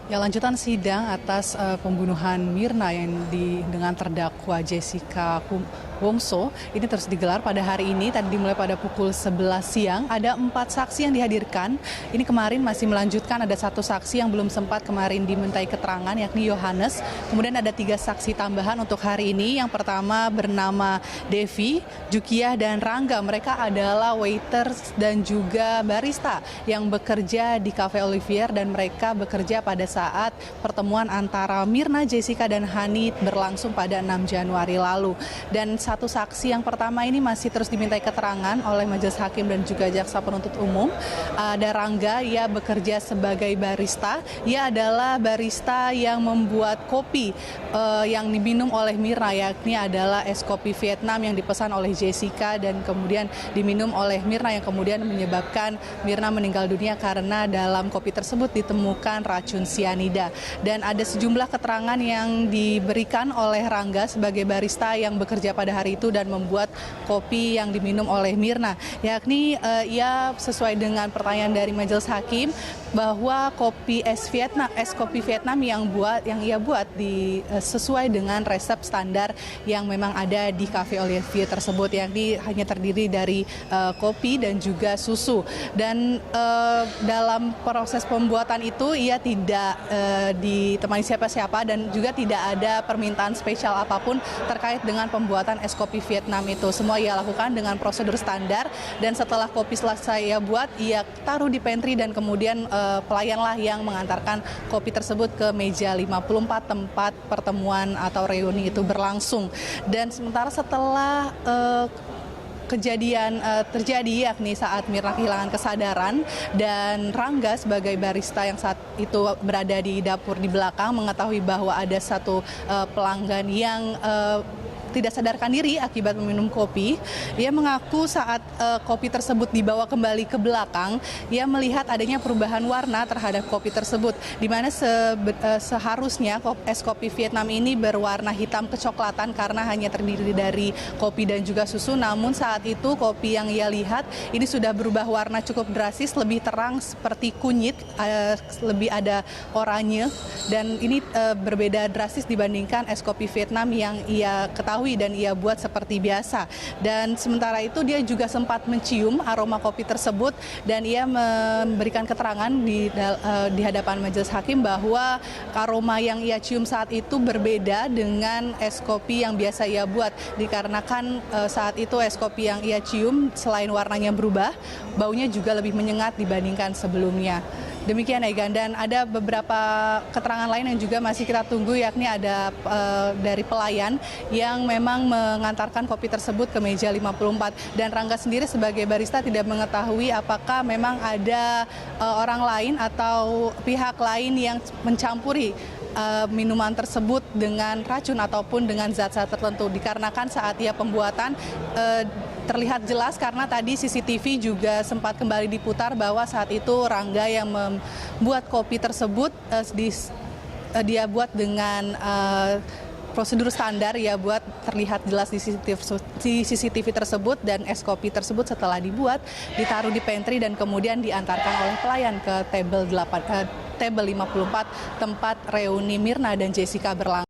Ya, lanjutan sidang atas pembunuhan Mirna dengan terdakwa Jessica Wongso ini terus digelar pada hari ini. Tadi dimulai pada pukul 11 siang. Ada 4 saksi yang dihadirkan. Ini kemarin masih melanjutkan, ada 1 saksi yang belum sempat kemarin dimintai keterangan, yakni Yohanes. Kemudian ada 3 saksi tambahan untuk hari ini. Yang pertama bernama Devi, Jukiah, dan Rangga. Mereka adalah waiters dan juga barista yang bekerja di Cafe Olivier, dan mereka bekerja pada saat pertemuan antara Mirna, Jessica, dan Hani berlangsung pada 6 Januari lalu. Dan 1 saksi yang pertama ini masih terus dimintai keterangan oleh majelis hakim dan juga jaksa penuntut umum. Ada Rangga, ia bekerja sebagai barista. Ia adalah barista yang membuat kopi yang diminum oleh Mirna, yakni adalah es kopi Vietnam yang dipesan oleh Jessica dan kemudian diminum oleh Mirna, yang kemudian menyebabkan Mirna meninggal dunia karena dalam kopi tersebut ditemukan racun sianida. Dan ada sejumlah keterangan yang diberikan oleh Rangga sebagai barista yang bekerja pada hari itu dan membuat kopi yang diminum oleh Mirna, yakni ia sesuai dengan pertanyaan dari majelis hakim bahwa es kopi Vietnam yang ia buat sesuai dengan resep standar yang memang ada di Cafe Olivier tersebut, yakni hanya terdiri dari kopi dan juga susu. Dan dalam proses pembuatan itu ia tidak ditemani siapa-siapa dan juga tidak ada permintaan spesial apapun terkait dengan pembuatan es kopi Vietnam itu. Semua ia lakukan dengan prosedur standar, dan setelah kopi selesai ia buat, ia taruh di pantry dan kemudian pelayanlah yang mengantarkan kopi tersebut ke meja 54 tempat pertemuan atau reuni itu berlangsung. Dan sementara setelah kejadian terjadi, yakni saat Mirna kehilangan kesadaran dan Rangga sebagai barista yang saat itu berada di dapur di belakang mengetahui bahwa ada satu pelanggan yang tidak sadarkan diri akibat meminum kopi. Ia mengaku saat kopi tersebut dibawa kembali ke belakang, ia melihat adanya perubahan warna terhadap kopi tersebut, di mana seharusnya es kopi Vietnam ini berwarna hitam kecoklatan karena hanya terdiri dari kopi dan juga susu. Namun saat itu kopi yang ia lihat ini sudah berubah warna cukup drastis, lebih terang seperti kunyit, lebih ada oranye, dan ini berbeda drastis dibandingkan es kopi Vietnam yang ia ketahui dan ia buat seperti biasa. Dan sementara itu dia juga sempat mencium aroma kopi tersebut, dan ia memberikan keterangan di hadapan majelis hakim bahwa aroma yang ia cium saat itu berbeda dengan es kopi yang biasa ia buat, dikarenakan saat itu es kopi yang ia cium selain warnanya berubah, baunya juga lebih menyengat dibandingkan sebelumnya. Demikian, Egan, dan ada beberapa keterangan lain yang juga masih kita tunggu, yakni ada dari pelayan yang memang mengantarkan kopi tersebut ke meja 54. Dan Rangga sendiri sebagai barista tidak mengetahui apakah memang ada orang lain atau pihak lain yang mencampuri minuman tersebut dengan racun ataupun dengan zat-zat tertentu, dikarenakan saat ia pembuatan terlihat jelas karena tadi CCTV juga sempat kembali diputar bahwa saat itu Rangga yang membuat kopi tersebut dia buat dengan prosedur standar, ya buat terlihat jelas di CCTV tersebut, dan es kopi tersebut setelah dibuat ditaruh di pantry dan kemudian diantarkan oleh pelayan ke table 54 tempat reuni Mirna dan Jessica berlangsung.